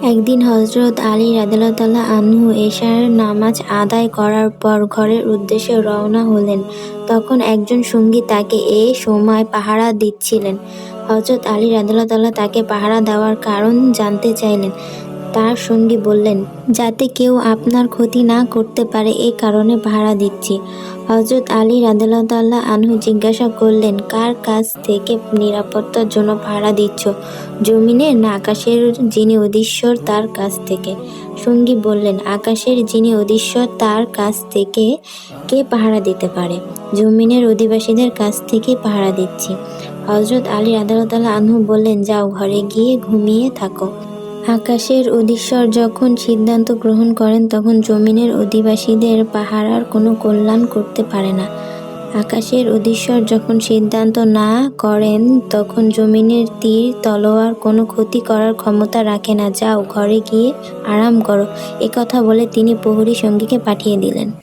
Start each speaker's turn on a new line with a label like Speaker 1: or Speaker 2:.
Speaker 1: একদিন হযরত আলী রাদিয়াল্লাহু আনহু এশার নামাজ আদায় করার পর ঘরের উদ্দেশ্যে রওনা হলেন। তখন একজন সঙ্গী তাকে এ সময় পাহারা দিচ্ছিলেন। হযরত আলী রাদিয়াল্লাহু তাকে পাহারা দেওয়ার কারণ জানতে চাইলেন। তার সঙ্গী বললেন, যাতে কেউ আপনার ক্ষতি না করতে পারে এ কারণে পাহারা দিচ্ছি। হযরত আলী রাদিয়াল্লাহু আনহু জিজ্ঞাসা করলেন, কার কাছ থেকে নিরাপত্তার জন্য পাহারা দিচ্ছ? জমিনের না আকাশের যিনি অধীশ্বর তার কাছ থেকে? সঙ্গী বললেন, আকাশের যিনি অধীশ্বর তার কাছ থেকে কে পাহারা দিতে পারে? জমিনের অধিবাসীদের কাছ থেকে পাহারা দিচ্ছি। হযরত আলী রাদিয়াল্লাহু আনহু বললেন, যাও ঘরে গিয়ে ঘুমিয়ে থাকো। আকাশের অধীশ্বর যখন সিদ্ধান্ত গ্রহণ করেন তখন জমিনের অধিবাসীদের পাহারার কোনো কল্যাণ করতে পারে না। আকাশের অধীশ্বর যখন সিদ্ধান্ত না করেন তখন জমিনের তীর তলোয়ার কোনো ক্ষতি করার ক্ষমতা রাখে না। যাও ঘরে গিয়ে আরাম করো। একথা বলে তিনি প্রহরী সঙ্গীকে পাঠিয়ে দিলেন।